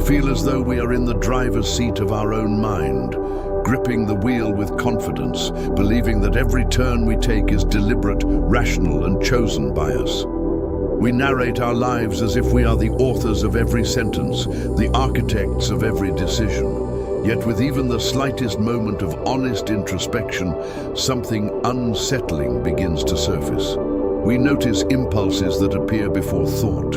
feel as though we are in the driver's seat of our own mind, gripping the wheel with confidence, believing that every turn we take is deliberate, rational, and chosen by us. We narrate our lives as if we are the authors of every sentence, the architects of every decision. Yet with even the slightest moment of honest introspection, something unsettling begins to surface. We notice impulses that appear before thought,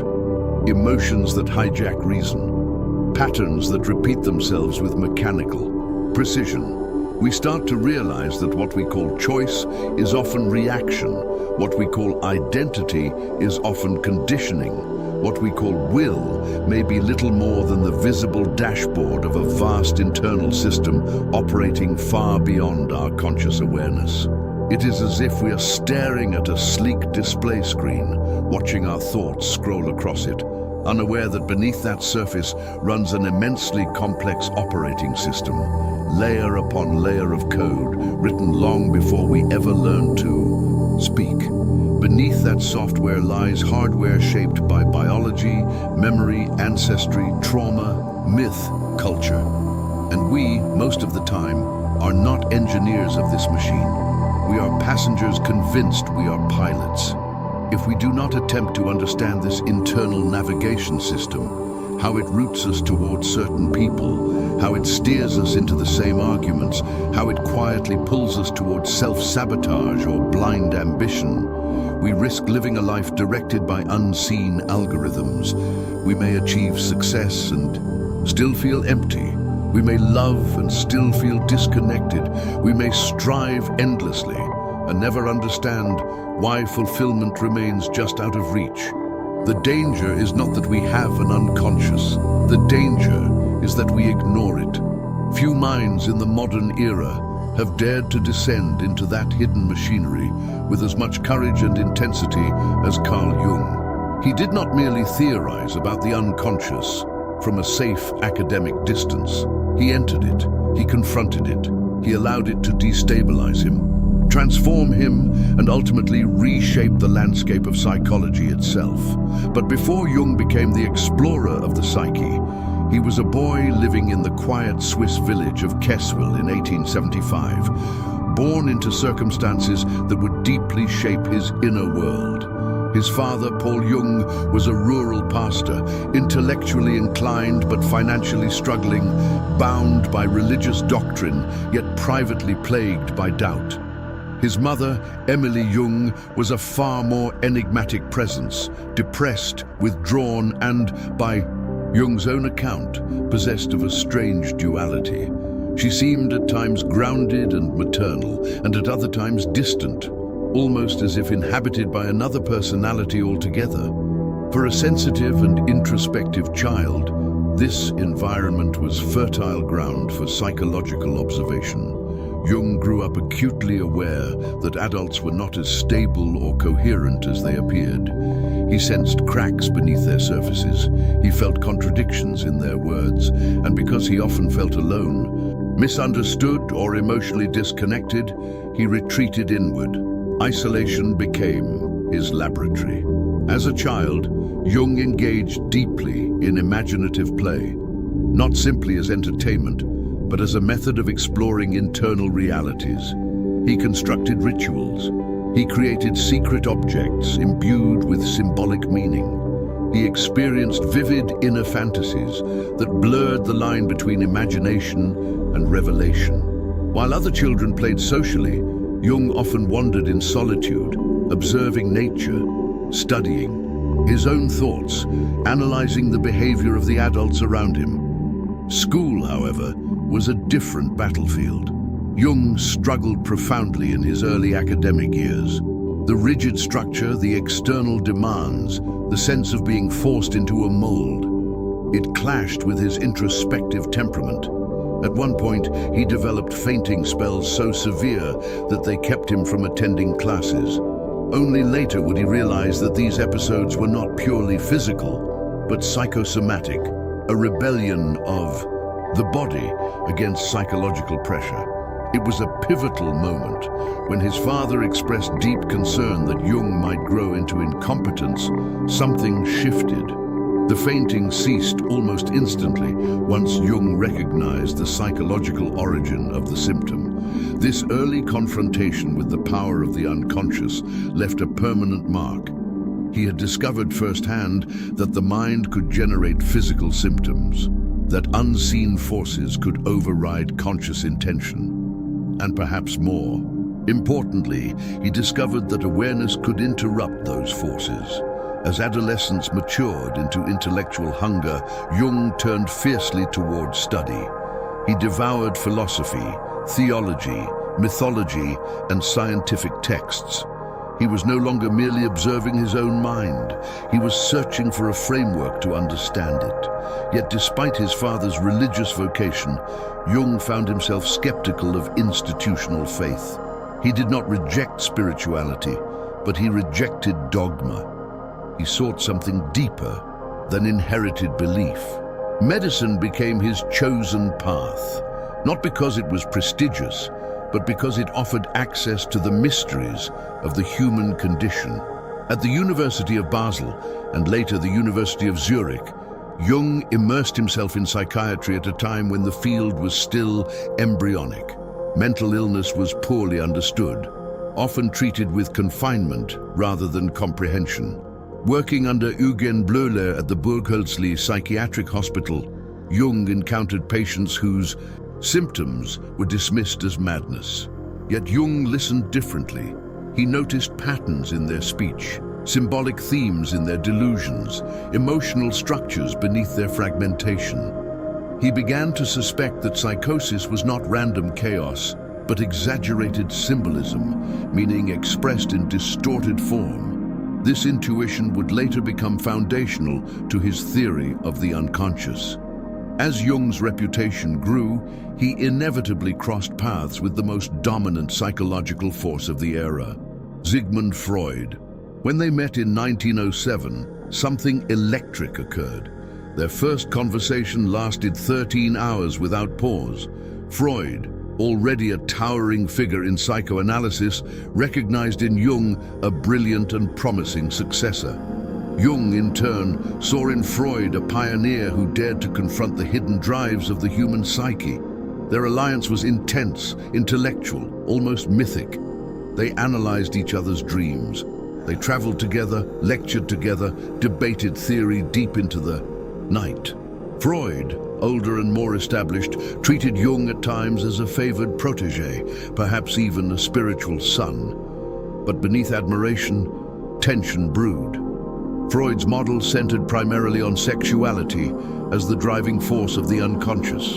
emotions that hijack reason, patterns that repeat themselves with mechanical precision. We start to realize that what we call choice is often reaction, what we call identity is often conditioning, what we call will may be little more than the visible dashboard of a vast internal system operating far beyond our conscious awareness. It is as if we are staring at a sleek display screen, watching our thoughts scroll across it, unaware that beneath that surface runs an immensely complex operating system, layer upon layer of code, written long before we ever learned to speak. Beneath that software lies hardware shaped by biology, memory, ancestry, trauma, myth, culture. And we, most of the time, are not engineers of this machine. We are passengers convinced we are pilots. If we do not attempt to understand this internal navigation system, how it routes us towards certain people, how it steers us into the same arguments, how it quietly pulls us towards self-sabotage or blind ambition, we risk living a life directed by unseen algorithms. We may achieve success and still feel empty. We may love and still feel disconnected. We may strive endlessly and never understand why fulfillment remains just out of reach. The danger is not that we have an unconscious. The danger is that we ignore it. Few minds in the modern era have dared to descend into that hidden machinery with as much courage and intensity as Carl Jung. He did not merely theorize about the unconscious from a safe academic distance. He entered it, he confronted it, he allowed it to destabilize him, transform him, and ultimately reshape the landscape of psychology itself. But before Jung became the explorer of the psyche, he was a boy living in the quiet Swiss village of Kesswil in 1875, born into circumstances that would deeply shape his inner world. His father, Paul Jung, was a rural pastor, intellectually inclined but financially struggling, bound by religious doctrine, yet privately plagued by doubt. His mother, Emily Jung, was a far more enigmatic presence, depressed, withdrawn, and, by Jung's own account, possessed of a strange duality. She seemed at times grounded and maternal, and at other times distant, almost as if inhabited by another personality altogether. For a sensitive and introspective child, this environment was fertile ground for psychological observation. Jung grew up acutely aware that adults were not as stable or coherent as they appeared. He sensed cracks beneath their surfaces. He felt contradictions in their words, and because he often felt alone, misunderstood or emotionally disconnected, he retreated inward. Isolation became his laboratory. As a child, Jung engaged deeply in imaginative play, not simply as entertainment, but as a method of exploring internal realities. He constructed rituals. He created secret objects imbued with symbolic meaning. He experienced vivid inner fantasies that blurred the line between imagination and revelation. While other children played socially, Jung often wandered in solitude, observing nature, studying his own thoughts, analyzing the behavior of the adults around him. School, however, was a different battlefield. Jung struggled profoundly in his early academic years. The rigid structure, the external demands, the sense of being forced into a mold. It clashed with his introspective temperament. At one point, he developed fainting spells so severe that they kept him from attending classes. Only later would he realize that these episodes were not purely physical, but psychosomatic, a rebellion of the body against psychological pressure. It was a pivotal moment when his father expressed deep concern that Jung might grow into incompetence. Something shifted. The fainting ceased almost instantly once Jung recognized the psychological origin of the symptom. This early confrontation with the power of the unconscious left a permanent mark. He had discovered firsthand that the mind could generate physical symptoms, that unseen forces could override conscious intention, and perhaps more. Importantly, he discovered that awareness could interrupt those forces. As adolescence matured into intellectual hunger, Jung turned fiercely toward study. He devoured philosophy, theology, mythology, and scientific texts. He was no longer merely observing his own mind. He was searching for a framework to understand it. Yet despite his father's religious vocation, Jung found himself skeptical of institutional faith. He did not reject spirituality, but he rejected dogma. He sought something deeper than inherited belief. Medicine became his chosen path, not because it was prestigious, but because it offered access to the mysteries of the human condition. At the University of Basel, and later the University of Zurich, Jung immersed himself in psychiatry at a time when the field was still embryonic. Mental illness was poorly understood, often treated with confinement rather than comprehension. Working under Eugen Bleuler at the Burghölzli Psychiatric Hospital, Jung encountered patients whose symptoms were dismissed as madness. Yet Jung listened differently. He noticed patterns in their speech, symbolic themes in their delusions, emotional structures beneath their fragmentation. He began to suspect that psychosis was not random chaos, but exaggerated symbolism, meaning expressed in distorted form. This intuition would later become foundational to his theory of the unconscious. As Jung's reputation grew, he inevitably crossed paths with the most dominant psychological force of the era, Sigmund Freud. When they met in 1907, something electric occurred. Their first conversation lasted 13 hours without pause. Freud, already a towering figure in psychoanalysis, recognized in Jung a brilliant and promising successor. Jung, in turn, saw in Freud a pioneer who dared to confront the hidden drives of the human psyche. Their alliance was intense, intellectual, almost mythic. They analyzed each other's dreams. They traveled together, lectured together, debated theory deep into the night. Freud, older and more established, treated Jung at times as a favored protege, perhaps even a spiritual son. But beneath admiration, tension brewed. Freud's model centered primarily on sexuality as the driving force of the unconscious.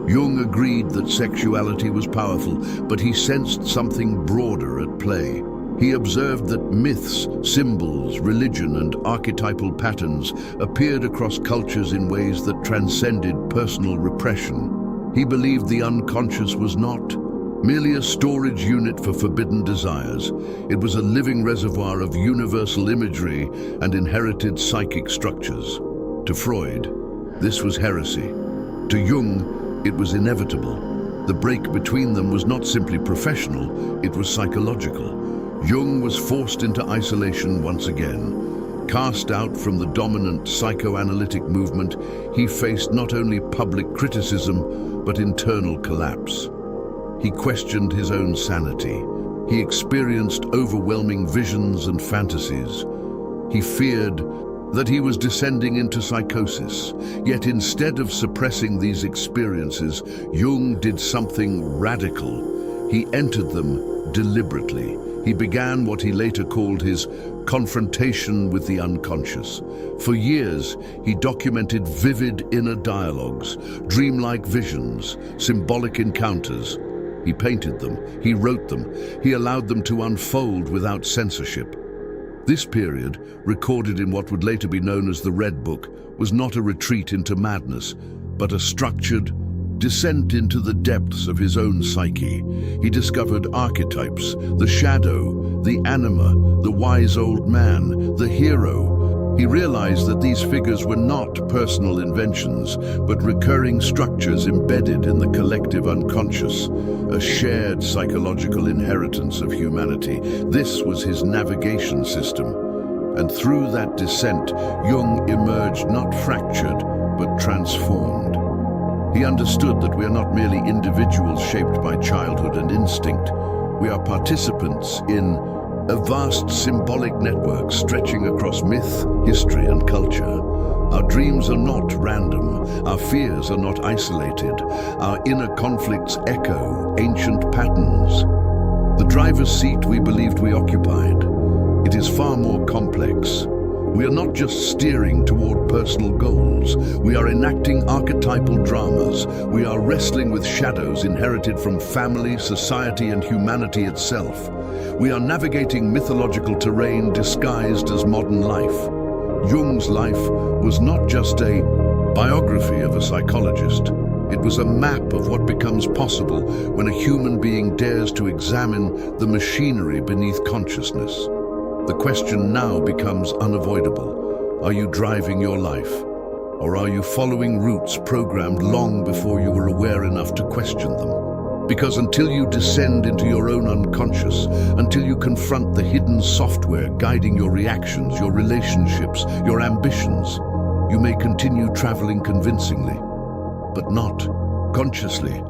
Jung agreed that sexuality was powerful, but he sensed something broader at play. He observed that myths, symbols, religion, and archetypal patterns appeared across cultures in ways that transcended personal repression. He believed the unconscious was not merely a storage unit for forbidden desires. It was a living reservoir of universal imagery and inherited psychic structures. To Freud, this was heresy. To Jung, it was inevitable. The break between them was not simply professional, it was psychological. Jung was forced into isolation once again. Cast out from the dominant psychoanalytic movement, he faced not only public criticism, but internal collapse. He questioned his own sanity. He experienced overwhelming visions and fantasies. He feared that he was descending into psychosis. Yet instead of suppressing these experiences, Jung did something radical. He entered them deliberately. He began what he later called his confrontation with the unconscious. For years, he documented vivid inner dialogues, dreamlike visions, symbolic encounters. He painted them, he wrote them, he allowed them to unfold without censorship. This period, recorded in what would later be known as the Red Book, was not a retreat into madness, but a structured descent into the depths of his own psyche. He discovered archetypes, the shadow, the anima, the wise old man, the hero. He realized that these figures were not personal inventions, but recurring structures embedded in the collective unconscious, a shared psychological inheritance of humanity. This was his navigation system. And through that descent, Jung emerged not fractured, but transformed. He understood that we are not merely individuals shaped by childhood and instinct. We are participants in a vast symbolic network stretching across myth, history, and culture. Our dreams are not random. Our fears are not isolated. Our inner conflicts echo ancient patterns. The driver's seat we believed we occupied, it is far more complex. We are not just steering toward personal goals. We are enacting archetypal dramas. We are wrestling with shadows inherited from family, society, and humanity itself. We are navigating mythological terrain disguised as modern life. Jung's life was not just a biography of a psychologist. It was a map of what becomes possible when a human being dares to examine the machinery beneath consciousness. The question now becomes unavoidable. Are you driving your life? Or are you following routes programmed long before you were aware enough to question them? Because until you descend into your own unconscious, until you confront the hidden software guiding your reactions, your relationships, your ambitions, you may continue traveling convincingly, but not consciously.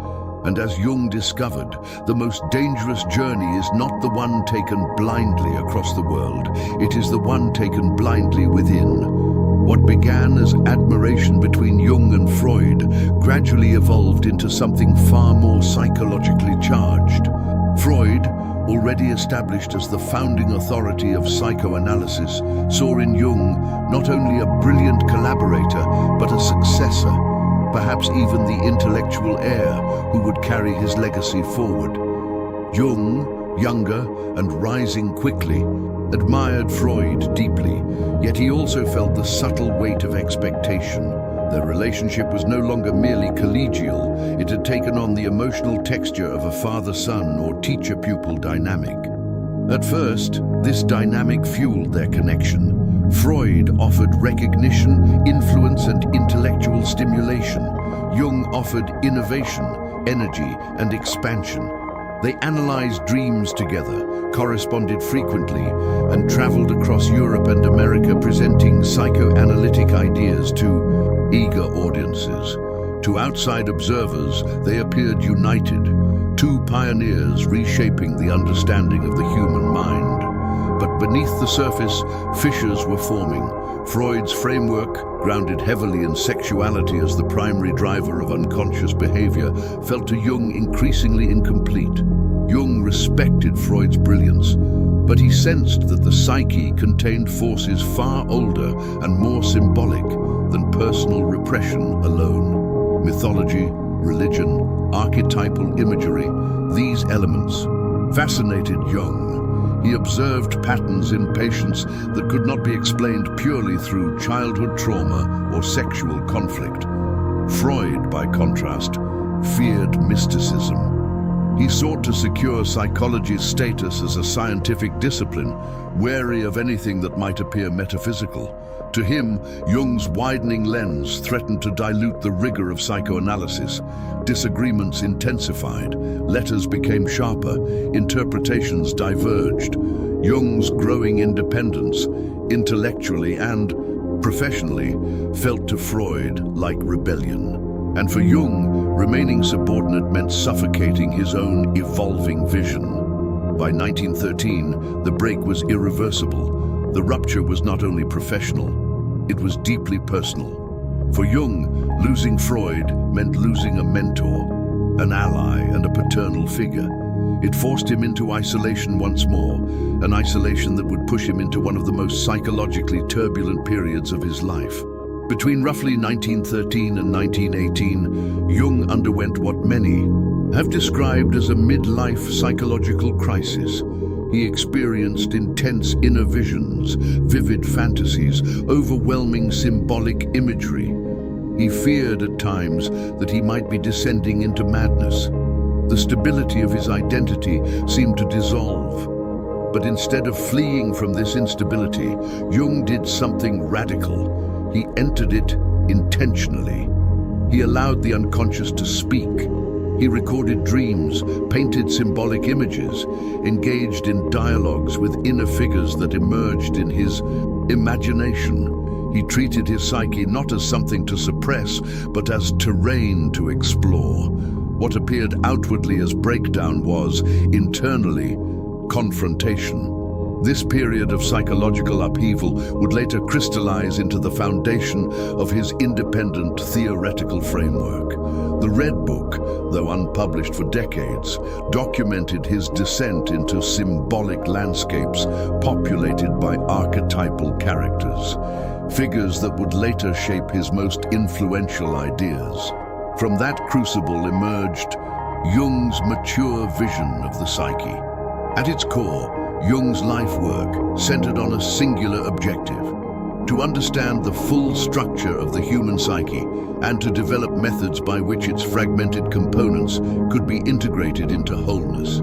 And as Jung discovered, the most dangerous journey is not the one taken blindly across the world. It is the one taken blindly within. What began as admiration between Jung and Freud gradually evolved into something far more psychologically charged. Freud, already established as the founding authority of psychoanalysis, saw in Jung not only a brilliant collaborator, but a successor, perhaps even the intellectual heir who would carry his legacy forward. Jung, younger and rising quickly, admired Freud deeply, yet he also felt the subtle weight of expectation. Their relationship was no longer merely collegial, it had taken on the emotional texture of a father-son or teacher-pupil dynamic. At first, this dynamic fueled their connection. Freud offered recognition, influence, and intellectual stimulation. Jung offered innovation, energy, and expansion. They analyzed dreams together, corresponded frequently, and traveled across Europe and America presenting psychoanalytic ideas to eager audiences. To outside observers, they appeared united, two pioneers reshaping the understanding of the human mind. But beneath the surface, fissures were forming. Freud's framework, grounded heavily in sexuality as the primary driver of unconscious behavior, felt to Jung increasingly incomplete. Jung respected Freud's brilliance, but he sensed that the psyche contained forces far older and more symbolic than personal repression alone. Mythology, religion, archetypal imagery, these elements fascinated Jung. He observed patterns in patients that could not be explained purely through childhood trauma or sexual conflict. Freud, by contrast, feared mysticism. He sought to secure psychology's status as a scientific discipline, wary of anything that might appear metaphysical. To him, Jung's widening lens threatened to dilute the rigor of psychoanalysis. Disagreements intensified, letters became sharper, interpretations diverged. Jung's growing independence, intellectually and professionally, felt to Freud like rebellion. And for Jung, remaining subordinate meant suffocating his own evolving vision. By 1913, the break was irreversible. The rupture was not only professional, it was deeply personal. For Jung, losing Freud meant losing a mentor, an ally, and a paternal figure. It forced him into isolation once more, an isolation that would push him into one of the most psychologically turbulent periods of his life. Between roughly 1913 and 1918, Jung underwent what many have described as a midlife psychological crisis. He experienced intense inner visions, vivid fantasies, overwhelming symbolic imagery. He feared at times that he might be descending into madness. The stability of his identity seemed to dissolve. But instead of fleeing from this instability, Jung did something radical. He entered it intentionally. He allowed the unconscious to speak. He recorded dreams, painted symbolic images, engaged in dialogues with inner figures that emerged in his imagination. He treated his psyche not as something to suppress, but as terrain to explore. What appeared outwardly as breakdown was, internally, confrontation. This period of psychological upheaval would later crystallize into the foundation of his independent theoretical framework. The Red Book, though unpublished for decades, documented his descent into symbolic landscapes populated by archetypal characters, figures that would later shape his most influential ideas. From that crucible emerged Jung's mature vision of the psyche. At its core, Jung's life work centered on a singular objective: to understand the full structure of the human psyche and to develop methods by which its fragmented components could be integrated into wholeness.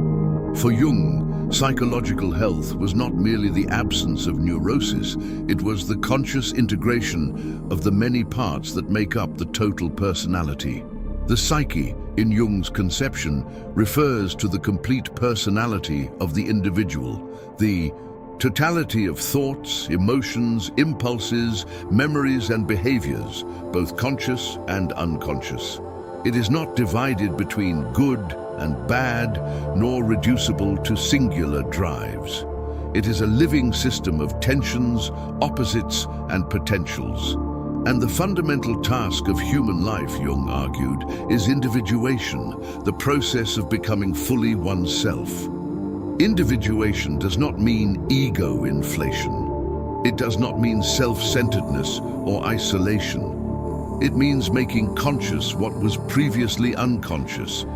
For Jung, psychological health was not merely the absence of neurosis, it was the conscious integration of the many parts that make up the total personality. The psyche, in Jung's conception, refers to the complete personality of the individual, the totality of thoughts, emotions, impulses, memories and behaviors, both conscious and unconscious. It is not divided between good and bad, nor reducible to singular drives. It is a living system of tensions, opposites and potentials. And the fundamental task of human life, Jung argued, is individuation, the process of becoming fully oneself. Individuation does not mean ego inflation. It does not mean self-centeredness or isolation. It means making conscious what was previously unconscious,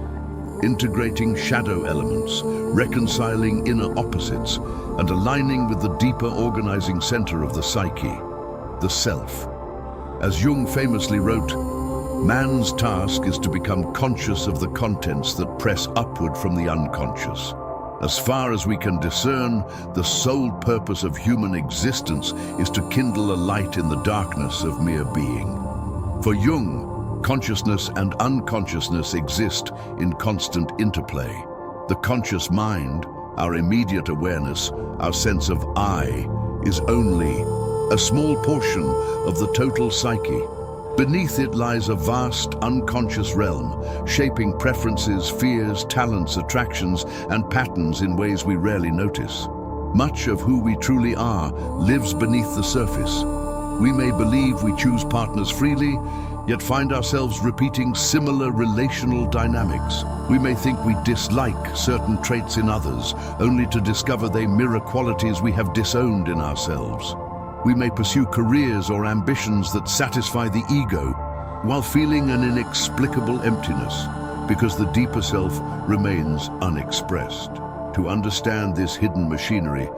integrating shadow elements, reconciling inner opposites, and aligning with the deeper organizing center of the psyche, the self. As Jung famously wrote, man's task is to become conscious of the contents that press upward from the unconscious. As far as we can discern, the sole purpose of human existence is to kindle a light in the darkness of mere being. For Jung, consciousness and unconsciousness exist in constant interplay. The conscious mind, our immediate awareness, our sense of I, is only a small portion of the total psyche. Beneath it lies a vast, unconscious realm, shaping preferences, fears, talents, attractions, and patterns in ways we rarely notice. Much of who we truly are lives beneath the surface. We may believe we choose partners freely, yet find ourselves repeating similar relational dynamics. We may think we dislike certain traits in others, only to discover they mirror qualities we have disowned in ourselves. We may pursue careers or ambitions that satisfy the ego while feeling an inexplicable emptiness because the deeper self remains unexpressed. To understand this hidden machinery,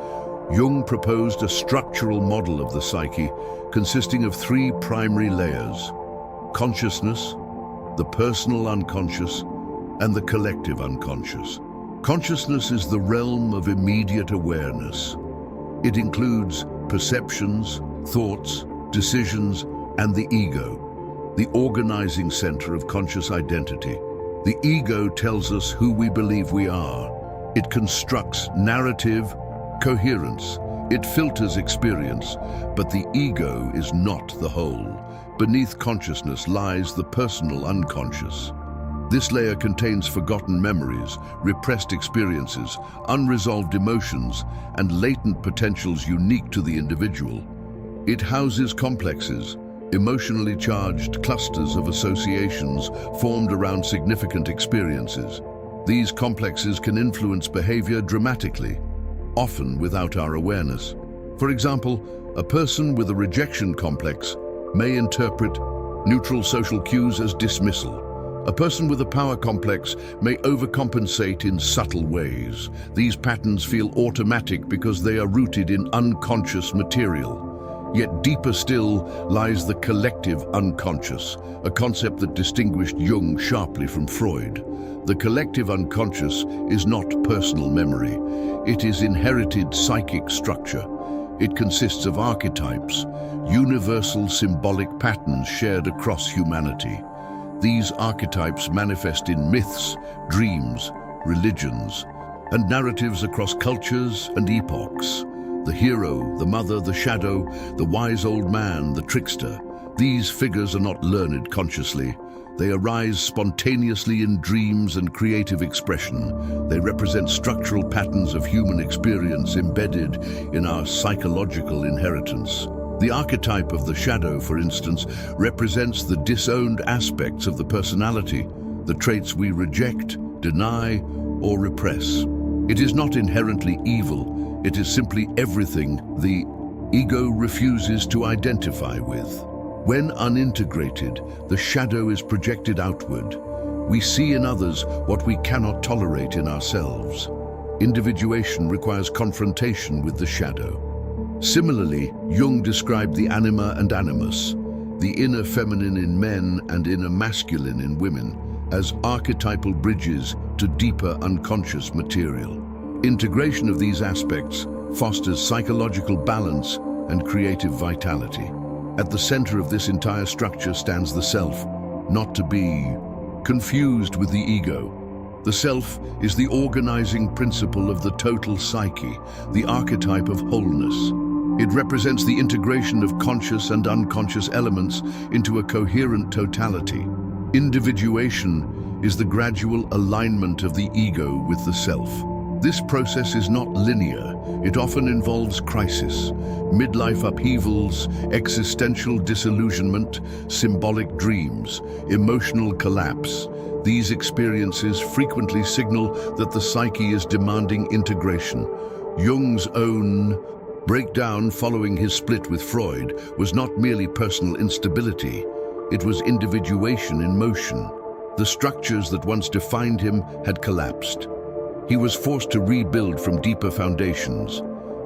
Jung proposed a structural model of the psyche consisting of three primary layers: consciousness, the personal unconscious, and the collective unconscious. Consciousness is the realm of immediate awareness. It includes perceptions, thoughts, decisions, and the ego, the organizing center of conscious identity. The ego tells us who we believe we are. It constructs narrative, coherence. It filters experience, but the ego is not the whole. Beneath consciousness lies the personal unconscious. This layer contains forgotten memories, repressed experiences, unresolved emotions, and latent potentials unique to the individual. It houses complexes, emotionally charged clusters of associations formed around significant experiences. These complexes can influence behavior dramatically, often without our awareness. For example, a person with a rejection complex may interpret neutral social cues as dismissal. A person with a power complex may overcompensate in subtle ways. These patterns feel automatic because they are rooted in unconscious material. Yet deeper still lies the collective unconscious, a concept that distinguished Jung sharply from Freud. The collective unconscious is not personal memory. It is inherited psychic structure. It consists of archetypes, universal symbolic patterns shared across humanity. These archetypes manifest in myths, dreams, religions, and narratives across cultures and epochs. The hero, the mother, the shadow, the wise old man, the trickster. These figures are not learned consciously. They arise spontaneously in dreams and creative expression. They represent structural patterns of human experience embedded in our psychological inheritance. The archetype of the shadow, for instance, represents the disowned aspects of the personality, the traits we reject, deny, or repress. It is not inherently evil, it is simply everything the ego refuses to identify with. When unintegrated, the shadow is projected outward. We see in others what we cannot tolerate in ourselves. Individuation requires confrontation with the shadow. Similarly, Jung described the anima and animus, the inner feminine in men and inner masculine in women, as archetypal bridges to deeper unconscious material. Integration of these aspects fosters psychological balance and creative vitality. At the center of this entire structure stands the self, not to be confused with the ego. The self is the organizing principle of the total psyche, the archetype of wholeness. It represents the integration of conscious and unconscious elements into a coherent totality. Individuation is the gradual alignment of the ego with the self. This process is not linear. It often involves crisis, midlife upheavals, existential disillusionment, symbolic dreams, emotional collapse. These experiences frequently signal that the psyche is demanding integration. Jung's own breakdown following his split with Freud was not merely personal instability, it was individuation in motion. The structures that once defined him had collapsed. He was forced to rebuild from deeper foundations.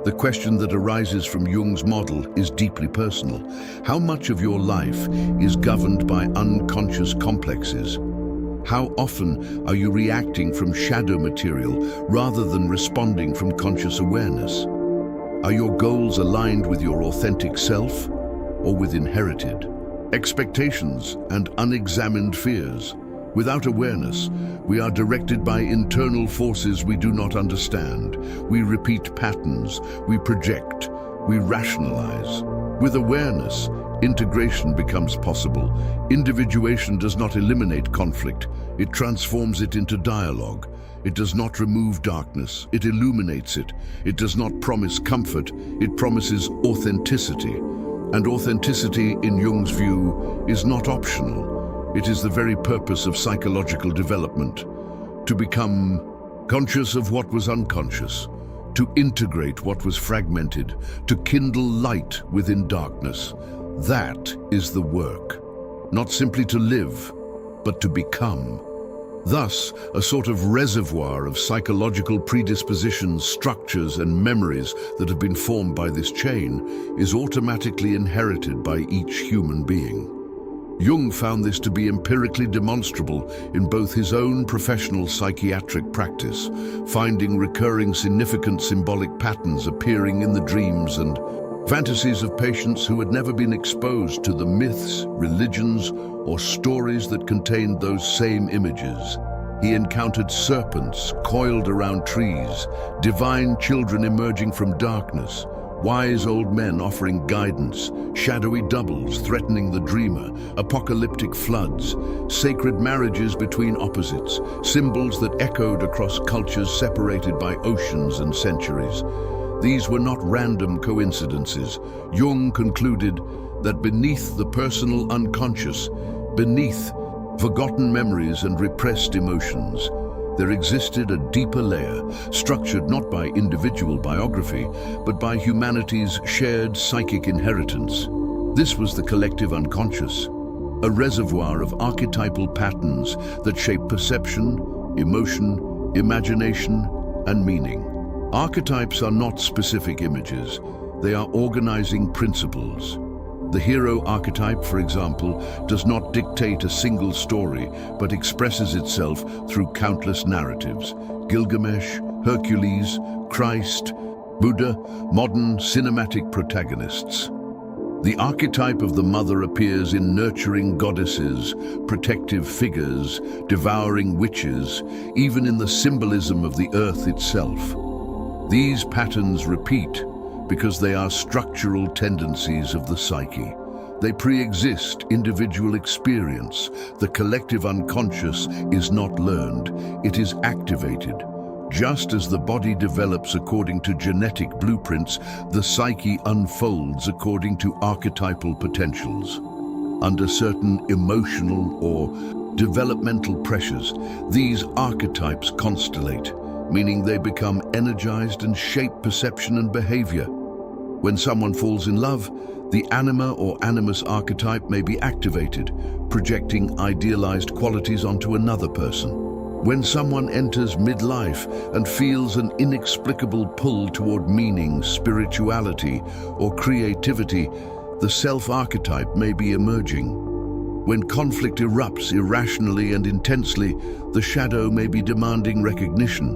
The question that arises from Jung's model is deeply personal. How much of your life is governed by unconscious complexes? How often are you reacting from shadow material rather than responding from conscious awareness? Are your goals aligned with your authentic self or with inherited expectations and unexamined fears? Without awareness, we are directed by internal forces we do not understand. We repeat patterns, we project, we rationalize. With awareness, integration becomes possible. Individuation does not eliminate conflict, it transforms it into dialogue. It does not remove darkness, it illuminates it. It does not promise comfort, it promises authenticity. And authenticity, in Jung's view, is not optional. It is the very purpose of psychological development. To become conscious of what was unconscious, to integrate what was fragmented, to kindle light within darkness. That is the work. Not simply to live, but to become. Thus, a sort of reservoir of psychological predispositions, structures, and memories that have been formed by this chain is automatically inherited by each human being. Jung found this to be empirically demonstrable in both his own professional psychiatric practice, finding recurring significant symbolic patterns appearing in the dreams and fantasies of patients who had never been exposed to the myths, religions, or stories that contained those same images. He encountered serpents coiled around trees, divine children emerging from darkness, wise old men offering guidance, shadowy doubles threatening the dreamer, apocalyptic floods, sacred marriages between opposites, symbols that echoed across cultures separated by oceans and centuries. These were not random coincidences. Jung concluded that beneath the personal unconscious, beneath forgotten memories and repressed emotions, there existed a deeper layer, structured not by individual biography, but by humanity's shared psychic inheritance. This was the collective unconscious, a reservoir of archetypal patterns that shape perception, emotion, imagination, and meaning. Archetypes are not specific images, they are organizing principles. The hero archetype, for example, does not dictate a single story, but expresses itself through countless narratives. Gilgamesh, Hercules, Christ, Buddha, modern cinematic protagonists. The archetype of the mother appears in nurturing goddesses, protective figures, devouring witches, even in the symbolism of the earth itself. These patterns repeat, because they are structural tendencies of the psyche. They pre-exist individual experience. The collective unconscious is not learned, it is activated. Just as the body develops according to genetic blueprints, the psyche unfolds according to archetypal potentials. Under certain emotional or developmental pressures, these archetypes constellate, meaning they become energized and shape perception and behavior. When someone falls in love, the anima or animus archetype may be activated, projecting idealized qualities onto another person. When someone enters midlife and feels an inexplicable pull toward meaning, spirituality, or creativity, the self-archetype may be emerging. When conflict erupts irrationally and intensely, the shadow may be demanding recognition.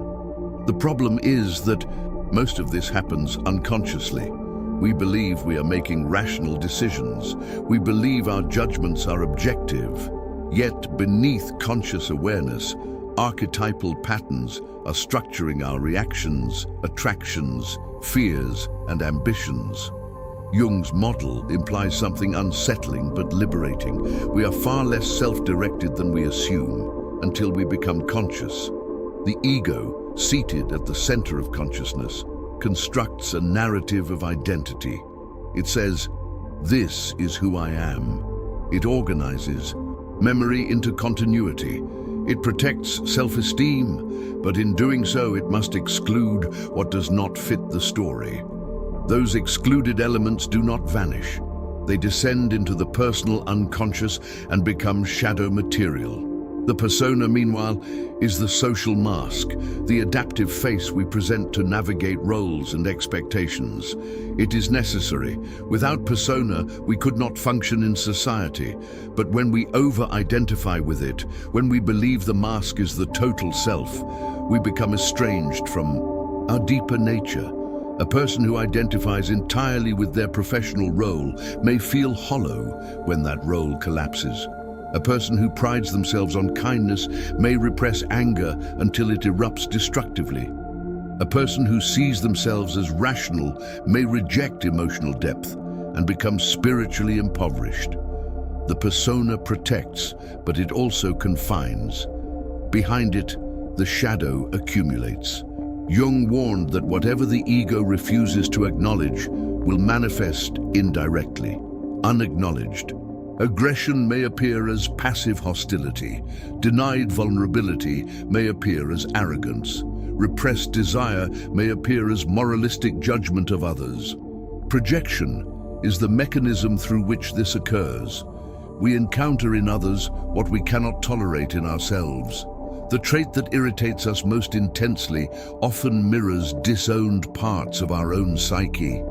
The problem is that most of this happens unconsciously. We believe we are making rational decisions. We believe our judgments are objective. Yet, beneath conscious awareness, archetypal patterns are structuring our reactions, attractions, fears, and ambitions. Jung's model implies something unsettling but liberating. We are far less self-directed than we assume until we become conscious. The ego, seated at the center of consciousness, constructs a narrative of identity. It says, "This is who I am." It organizes memory into continuity. It protects self-esteem, but in doing so it must exclude what does not fit the story. Those excluded elements do not vanish. They descend into the personal unconscious and become shadow material. The persona, meanwhile, is the social mask, the adaptive face we present to navigate roles and expectations. It is necessary. Without persona, we could not function in society. But when we over-identify with it, when we believe the mask is the total self, we become estranged from our deeper nature. A person who identifies entirely with their professional role may feel hollow when that role collapses. A person who prides themselves on kindness may repress anger until it erupts destructively. A person who sees themselves as rational may reject emotional depth and become spiritually impoverished. The persona protects, but it also confines. Behind it, the shadow accumulates. Jung warned that whatever the ego refuses to acknowledge will manifest indirectly, unacknowledged. Aggression may appear as passive hostility. Denied vulnerability may appear as arrogance. Repressed desire may appear as moralistic judgment of others. Projection is the mechanism through which this occurs. We encounter in others what we cannot tolerate in ourselves. The trait that irritates us most intensely often mirrors disowned parts of our own psyche.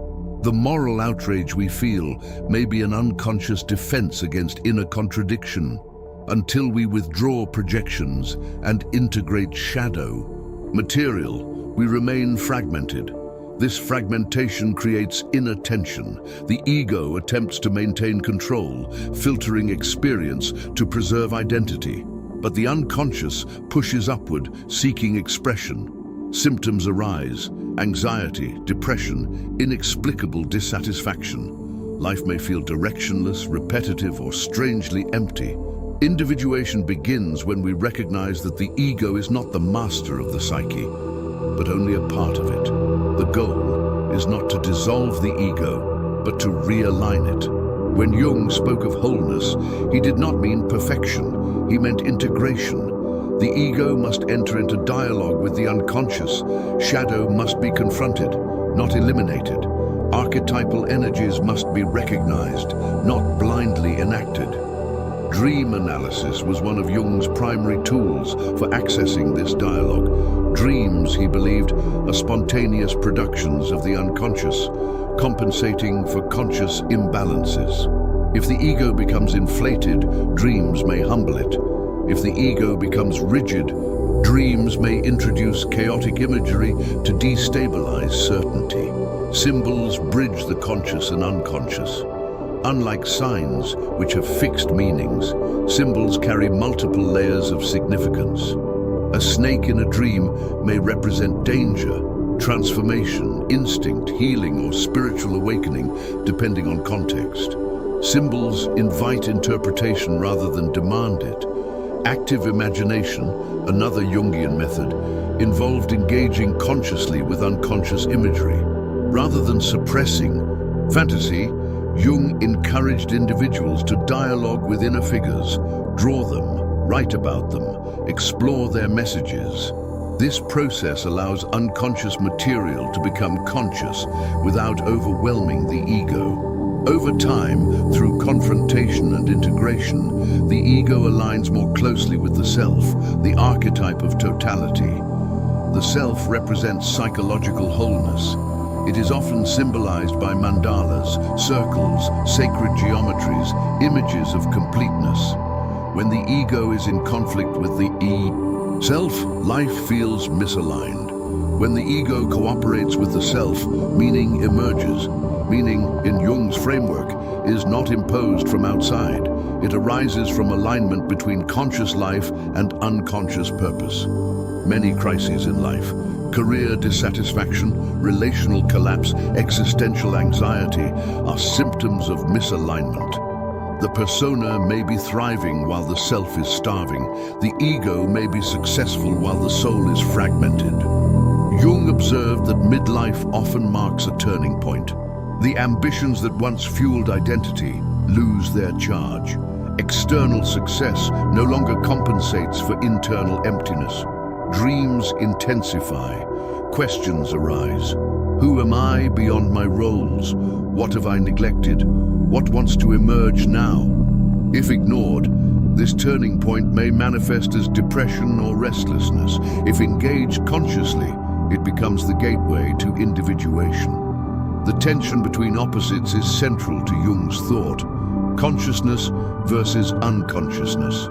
The moral outrage we feel may be an unconscious defense against inner contradiction. Until we withdraw projections and integrate shadow material, we remain fragmented. This fragmentation creates inner tension. The ego attempts to maintain control, filtering experience to preserve identity. But the unconscious pushes upward, seeking expression. Symptoms arise: anxiety, depression, inexplicable dissatisfaction. Life may feel directionless, repetitive, or strangely empty. Individuation begins when we recognize that the ego is not the master of the psyche, but only a part of it. The goal is not to dissolve the ego, but to realign it. When Jung spoke of wholeness, he did not mean perfection, he meant integration. The ego must enter into dialogue with the unconscious. Shadow must be confronted, not eliminated. Archetypal energies must be recognized, not blindly enacted. Dream analysis was one of Jung's primary tools for accessing this dialogue. Dreams, he believed, are spontaneous productions of the unconscious, compensating for conscious imbalances. If the ego becomes inflated, dreams may humble it. If the ego becomes rigid, dreams may introduce chaotic imagery to destabilize certainty. Symbols bridge the conscious and unconscious. Unlike signs, which have fixed meanings, symbols carry multiple layers of significance. A snake in a dream may represent danger, transformation, instinct, healing, or spiritual awakening, depending on context. Symbols invite interpretation rather than demand it. Active imagination, another Jungian method, involved engaging consciously with unconscious imagery. Rather than suppressing fantasy, Jung encouraged individuals to dialogue with inner figures, draw them, write about them, explore their messages. This process allows unconscious material to become conscious without overwhelming the ego. Over time, through confrontation and integration, the ego aligns more closely with the self, the archetype of totality. The self represents psychological wholeness. It is often symbolized by mandalas, circles, sacred geometries, images of completeness. When the ego is in conflict with the self, life feels misaligned. When the ego cooperates with the self, meaning emerges. Meaning, in Jung's framework, is not imposed from outside. It arises from alignment between conscious life and unconscious purpose. Many crises in life, career dissatisfaction, relational collapse, existential anxiety, are symptoms of misalignment. The persona may be thriving while the self is starving. The ego may be successful while the soul is fragmented. Jung observed that midlife often marks a turning point. The ambitions that once fueled identity lose their charge. External success no longer compensates for internal emptiness. Dreams intensify. Questions arise. Who am I beyond my roles? What have I neglected? What wants to emerge now? If ignored, this turning point may manifest as depression or restlessness. If engaged consciously, it becomes the gateway to individuation. The tension between opposites is central to Jung's thought. Consciousness versus unconsciousness.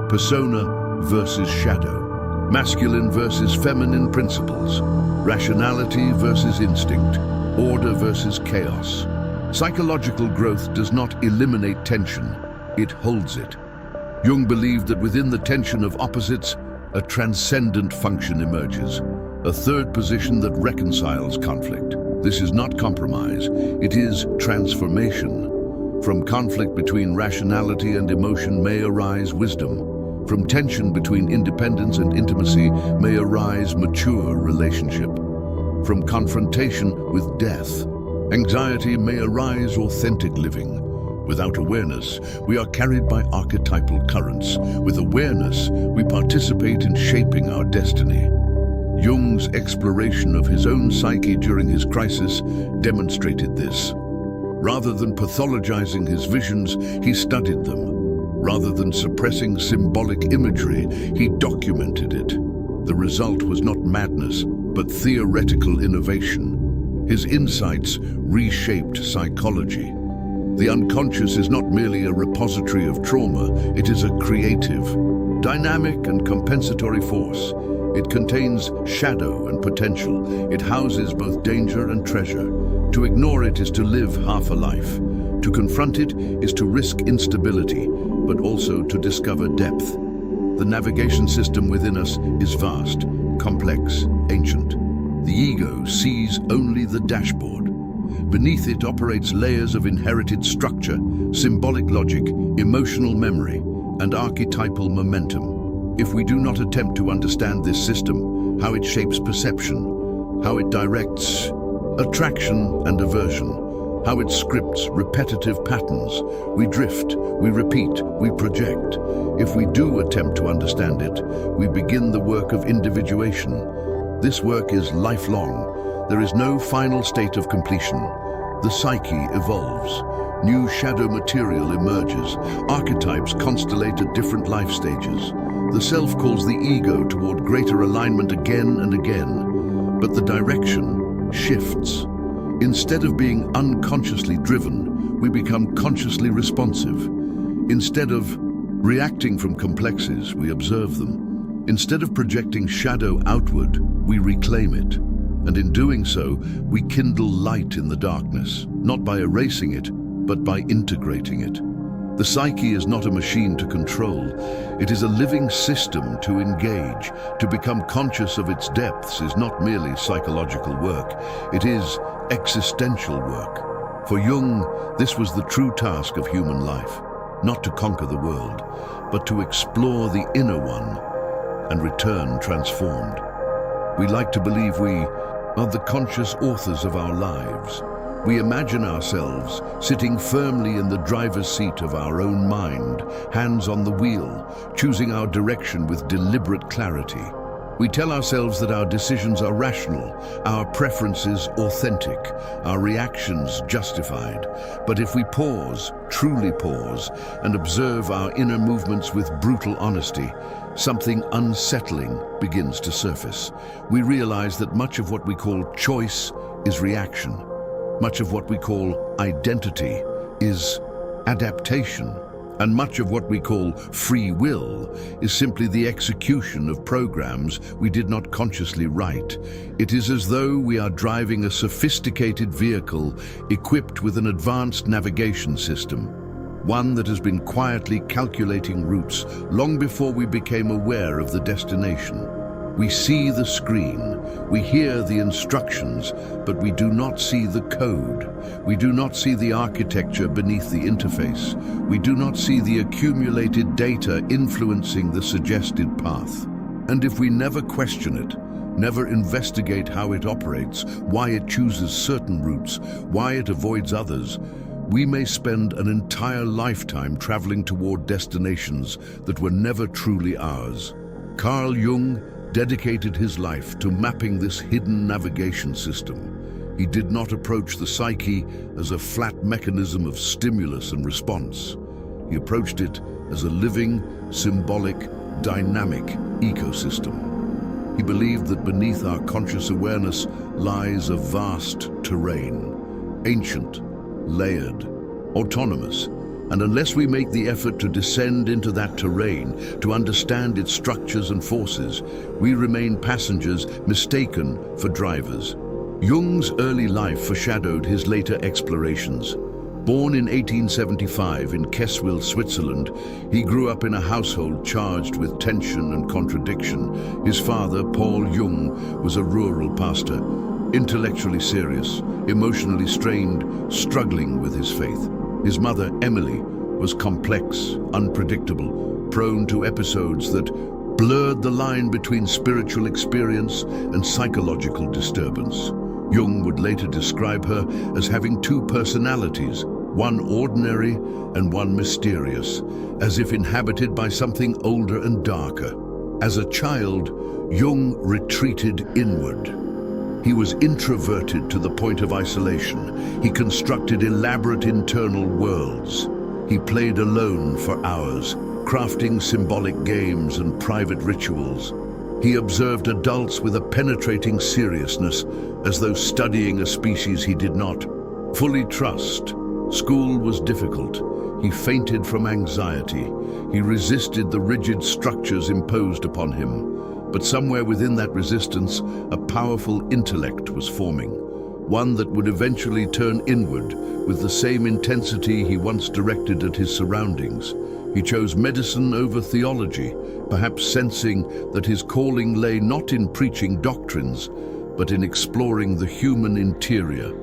Persona versus shadow. Masculine versus feminine principles. Rationality versus instinct. Order versus chaos. Psychological growth does not eliminate tension, it holds it. Jung believed that within the tension of opposites, a transcendent function emerges. A third position that reconciles conflict. This is not compromise, it is transformation. From conflict between rationality and emotion may arise wisdom. From tension between independence and intimacy may arise mature relationship. From confrontation with death, anxiety may arise authentic living. Without awareness, we are carried by archetypal currents. With awareness, we participate in shaping our destiny. Jung's exploration of his own psyche during his crisis demonstrated this. Rather than pathologizing his visions, he studied them. Rather than suppressing symbolic imagery, he documented it. The result was not madness, but theoretical innovation. His insights reshaped psychology. The unconscious is not merely a repository of trauma, it is a creative, dynamic and compensatory force. It contains shadow and potential. It houses both danger and treasure. To ignore it is to live half a life. To confront it is to risk instability, but also to discover depth. The navigation system within us is vast, complex, ancient. The ego sees only the dashboard. Beneath it operates layers of inherited structure, symbolic logic, emotional memory, and archetypal momentum. If we do not attempt to understand this system, how it shapes perception, how it directs attraction and aversion, how it scripts repetitive patterns, we drift, we repeat, we project. If we do attempt to understand it, we begin the work of individuation. This work is lifelong. There is no final state of completion. The psyche evolves. New shadow material emerges. Archetypes constellate at different life stages. The self calls the ego toward greater alignment again and again, but the direction shifts. Instead of being unconsciously driven, we become consciously responsive. Instead of reacting from complexes, we observe them. Instead of projecting shadow outward, we reclaim it. And in doing so, we kindle light in the darkness, not by erasing it, but by integrating it. The psyche is not a machine to control. It is a living system to engage. To become conscious of its depths is not merely psychological work. It is existential work. For Jung, this was the true task of human life, not to conquer the world, but to explore the inner one and return transformed. We like to believe we are the conscious authors of our lives. We imagine ourselves sitting firmly in the driver's seat of our own mind, hands on the wheel, choosing our direction with deliberate clarity. We tell ourselves that our decisions are rational, our preferences authentic, our reactions justified. But if we pause, truly pause, and observe our inner movements with brutal honesty, something unsettling begins to surface. We realize that much of what we call choice is reaction. Much of what we call identity is adaptation, and much of what we call free will is simply the execution of programs we did not consciously write. It is as though we are driving a sophisticated vehicle equipped with an advanced navigation system, one that has been quietly calculating routes long before we became aware of the destination. We see the screen, we hear the instructions, but we do not see the code. We do not see the architecture beneath the interface. We do not see the accumulated data influencing the suggested path. And if we never question it, never investigate how it operates, why it chooses certain routes, why it avoids others, we may spend an entire lifetime traveling toward destinations that were never truly ours. Carl Jung dedicated his life to mapping this hidden navigation system. He did not approach the psyche as a flat mechanism of stimulus and response. He approached it as a living, symbolic, dynamic ecosystem. He believed that beneath our conscious awareness lies a vast terrain, ancient, layered, autonomous, and unless we make the effort to descend into that terrain, to understand its structures and forces, we remain passengers mistaken for drivers. Jung's early life foreshadowed his later explorations. Born in 1875 in Kesswil, Switzerland, he grew up in a household charged with tension and contradiction. His father, Paul Jung, was a rural pastor, intellectually serious, emotionally strained, struggling with his faith. His mother, Emily, was complex, unpredictable, prone to episodes that blurred the line between spiritual experience and psychological disturbance. Jung would later describe her as having two personalities, one ordinary and one mysterious, as if inhabited by something older and darker. As a child, Jung retreated inward. He was introverted to the point of isolation. He constructed elaborate internal worlds. He played alone for hours, crafting symbolic games and private rituals. He observed adults with a penetrating seriousness, as though studying a species he did not fully trust. School was difficult. He fainted from anxiety. He resisted the rigid structures imposed upon him. But somewhere within that resistance, a powerful intellect was forming, one that would eventually turn inward with the same intensity he once directed at his surroundings. He chose medicine over theology, perhaps sensing that his calling lay not in preaching doctrines, but in exploring the human interior.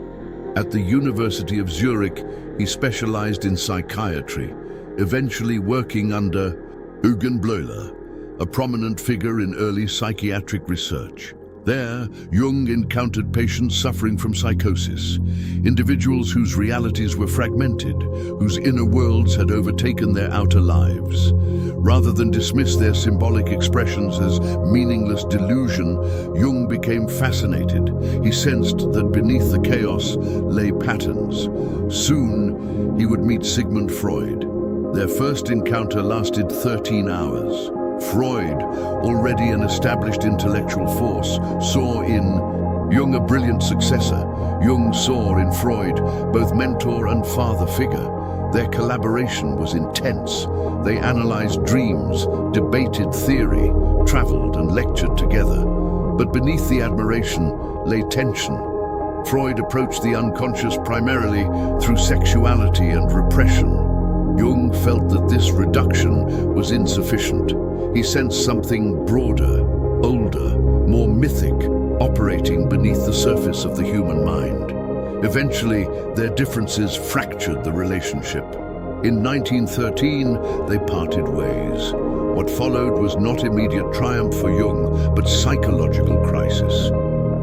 At the University of Zurich, he specialized in psychiatry, eventually working under Eugen Bleuler, a prominent figure in early psychiatric research. There, Jung encountered patients suffering from psychosis, individuals whose realities were fragmented, whose inner worlds had overtaken their outer lives. Rather than dismiss their symbolic expressions as meaningless delusion, Jung became fascinated. He sensed that beneath the chaos lay patterns. Soon, he would meet Sigmund Freud. Their first encounter lasted 13 hours. Freud, already an established intellectual force, saw in Jung a brilliant successor. Jung saw in Freud both mentor and father figure. Their collaboration was intense. They analyzed dreams, debated theory, traveled and lectured together. But beneath the admiration lay tension. Freud approached the unconscious primarily through sexuality and repression. Jung felt that this reduction was insufficient. He sensed something broader, older, more mythic, operating beneath the surface of the human mind. Eventually, their differences fractured the relationship. In 1913, they parted ways. What followed was not immediate triumph for Jung, but psychological crisis.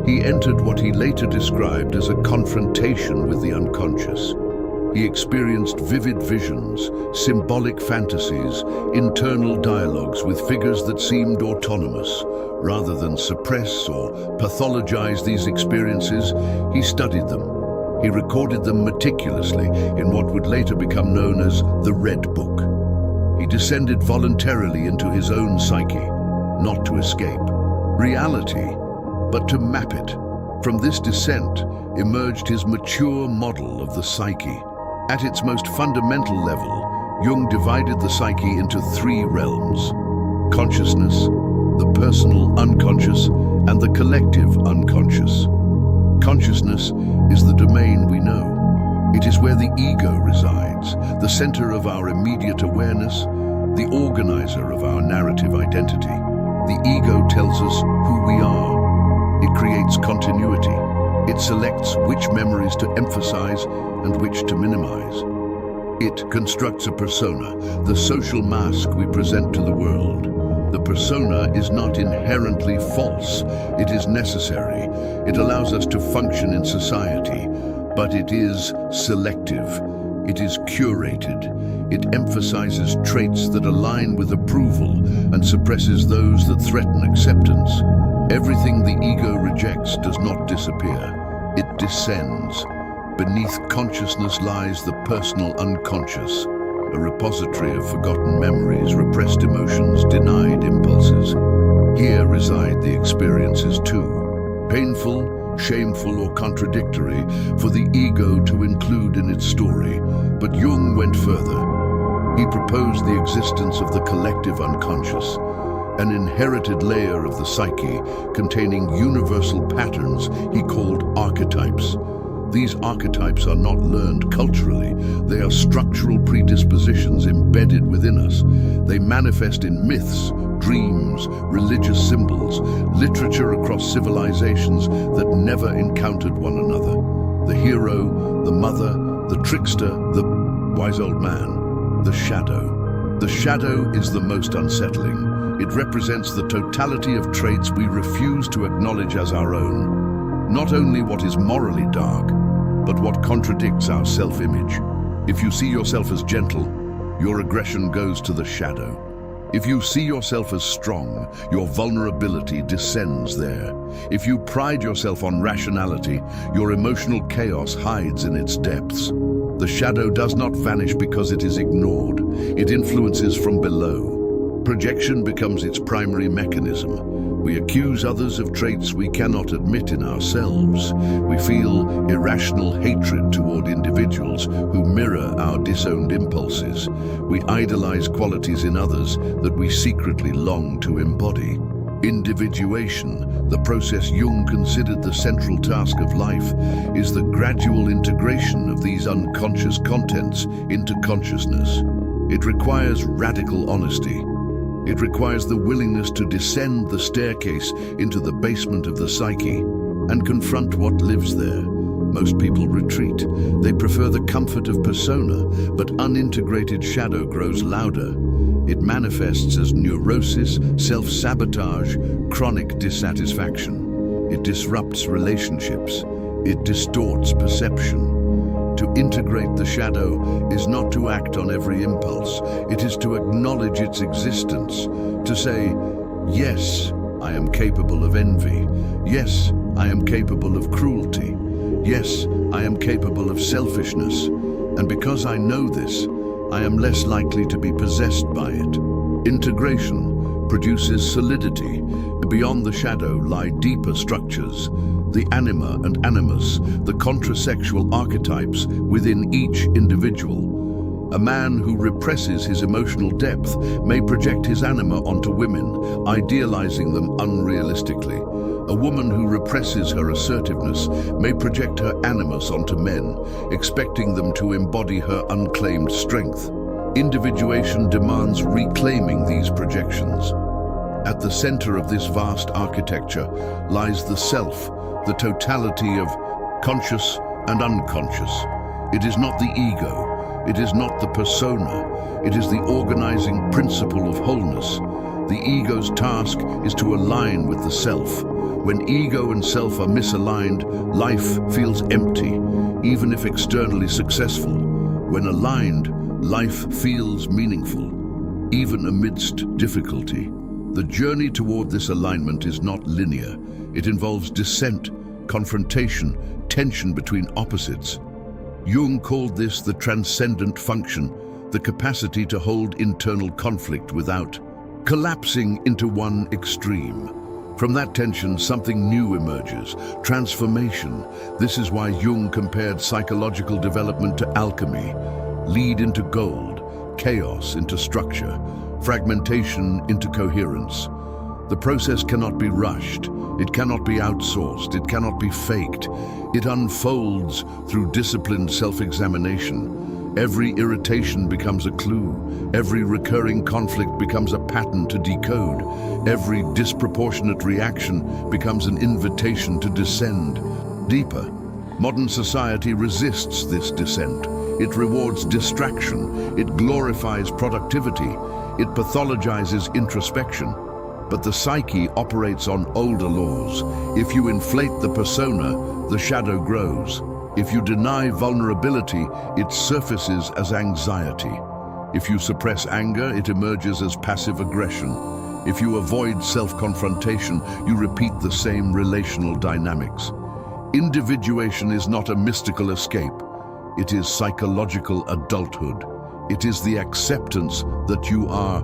He entered what he later described as a confrontation with the unconscious. He experienced vivid visions, symbolic fantasies, internal dialogues with figures that seemed autonomous. Rather than suppress or pathologize these experiences, he studied them. He recorded them meticulously in what would later become known as the Red Book. He descended voluntarily into his own psyche, not to escape reality, but to map it. From this descent emerged his mature model of the psyche. At its most fundamental level, Jung divided the psyche into three realms: consciousness, the personal unconscious, and the collective unconscious. Consciousness is the domain we know. It is where the ego resides, the center of our immediate awareness, the organizer of our narrative identity. The ego tells us who we are. It creates continuity. It selects which memories to emphasize and which to minimize. It constructs a persona, the social mask we present to the world. The persona is not inherently false. It is necessary. It allows us to function in society, but it is selective. It is curated. It emphasizes traits that align with approval and suppresses those that threaten acceptance. Everything the ego rejects does not disappear. It descends. Beneath consciousness lies the personal unconscious, a repository of forgotten memories, repressed emotions, denied impulses. Here reside the experiences too, painful, shameful, or contradictory for the ego to include in its story. But Jung went further. He proposed the existence of the collective unconscious, an inherited layer of the psyche containing universal patterns he called archetypes. These archetypes are not learned culturally. They are structural predispositions embedded within us. They manifest in myths, dreams, religious symbols, literature across civilizations that never encountered one another. The hero, the mother, the trickster, the wise old man, the shadow. The shadow is the most unsettling. It represents the totality of traits we refuse to acknowledge as our own. Not only what is morally dark, but what contradicts our self-image. If you see yourself as gentle, your aggression goes to the shadow. If you see yourself as strong, your vulnerability descends there. If you pride yourself on rationality, your emotional chaos hides in its depths. The shadow does not vanish because it is ignored. It influences from below. Projection becomes its primary mechanism. We accuse others of traits we cannot admit in ourselves. We feel irrational hatred toward individuals who mirror our disowned impulses. We idolize qualities in others that we secretly long to embody. Individuation, the process Jung considered the central task of life, is the gradual integration of these unconscious contents into consciousness. It requires radical honesty. It requires the willingness to descend the staircase into the basement of the psyche and confront what lives there. Most people retreat. They prefer the comfort of persona, but unintegrated shadow grows louder. It manifests as neurosis, self-sabotage, chronic dissatisfaction. It disrupts relationships. It distorts perception. To integrate the shadow is not to act on every impulse. It is to acknowledge its existence, to say, yes, I am capable of envy. Yes, I am capable of cruelty. Yes, I am capable of selfishness. And because I know this, I am less likely to be possessed by it. Integration produces solidity. Beyond the shadow lie deeper structures, the anima and animus, the contrasexual archetypes within each individual. A man who represses his emotional depth may project his anima onto women, idealizing them unrealistically. A woman who represses her assertiveness may project her animus onto men, expecting them to embody her unclaimed strength. Individuation demands reclaiming these projections. At the center of this vast architecture lies the self, the totality of conscious and unconscious. It is not the ego, it is not the persona, it is the organizing principle of wholeness. The ego's task is to align with the self. When ego and self are misaligned, life feels empty, even if externally successful. When aligned, life feels meaningful, even amidst difficulty. The journey toward this alignment is not linear. It involves dissent, confrontation, tension between opposites. Jung called this the transcendent function, the capacity to hold internal conflict without collapsing into one extreme. From that tension, something new emerges, transformation. This is why Jung compared psychological development to alchemy. Lead into gold, chaos into structure, fragmentation into coherence. The process cannot be rushed, it cannot be outsourced, it cannot be faked. It unfolds through disciplined self-examination. Every irritation becomes a clue. Every recurring conflict becomes a pattern to decode. Every disproportionate reaction becomes an invitation to descend deeper. Modern society resists this descent. It rewards distraction. It glorifies productivity. It pathologizes introspection. But the psyche operates on older laws. If you inflate the persona, the shadow grows. If you deny vulnerability, it surfaces as anxiety. If you suppress anger, it emerges as passive aggression. If you avoid self-confrontation, you repeat the same relational dynamics. Individuation is not a mystical escape. It is psychological adulthood. It is the acceptance that you are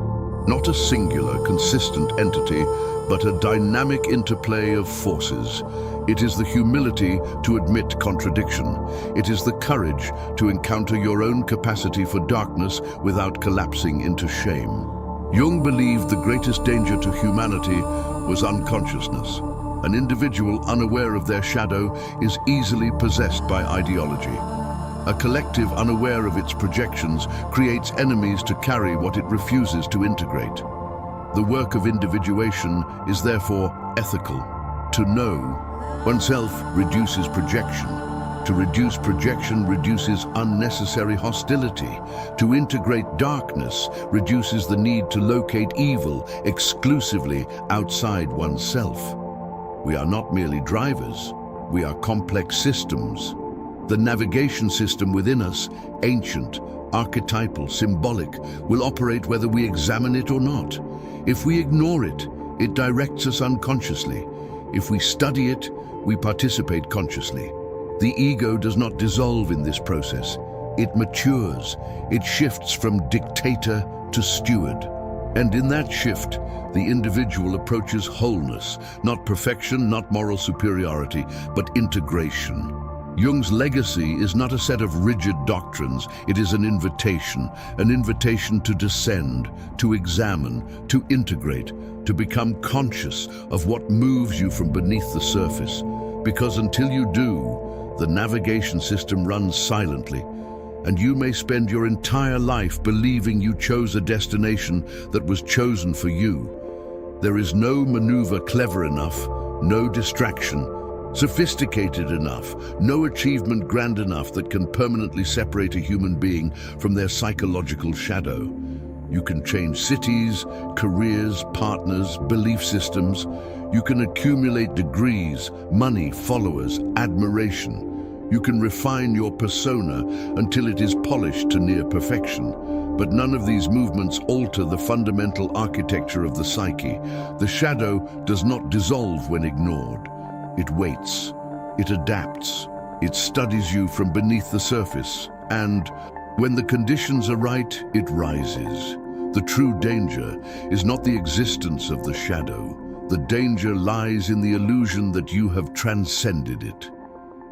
not a singular, consistent entity, but a dynamic interplay of forces. It is the humility to admit contradiction. It is the courage to encounter your own capacity for darkness without collapsing into shame. Jung believed the greatest danger to humanity was unconsciousness. An individual unaware of their shadow is easily possessed by ideology. A collective unaware of its projections creates enemies to carry what it refuses to integrate. The work of individuation is therefore ethical. To know oneself reduces projection. To reduce projection reduces unnecessary hostility. To integrate darkness reduces the need to locate evil exclusively outside oneself. We are not merely drivers, we are complex systems. The navigation system within us, ancient, archetypal, symbolic, will operate whether we examine it or not. If we ignore it, it directs us unconsciously. If we study it, we participate consciously. The ego does not dissolve in this process. It matures. It shifts from dictator to steward. And in that shift, the individual approaches wholeness, not perfection, not moral superiority, but integration. Jung's legacy is not a set of rigid doctrines, it is an invitation to descend, to examine, to integrate, to become conscious of what moves you from beneath the surface. Because until you do, the navigation system runs silently, and you may spend your entire life believing you chose a destination that was chosen for you. There is no maneuver clever enough, no distraction sophisticated enough, no achievement grand enough that can permanently separate a human being from their psychological shadow. You can change cities, careers, partners, belief systems. You can accumulate degrees, money, followers, admiration. You can refine your persona until it is polished to near perfection. But none of these movements alter the fundamental architecture of the psyche. The shadow does not dissolve when ignored. It waits, it adapts, it studies you from beneath the surface, and when the conditions are right, it rises. The true danger is not the existence of the shadow. The danger lies in the illusion that you have transcended it,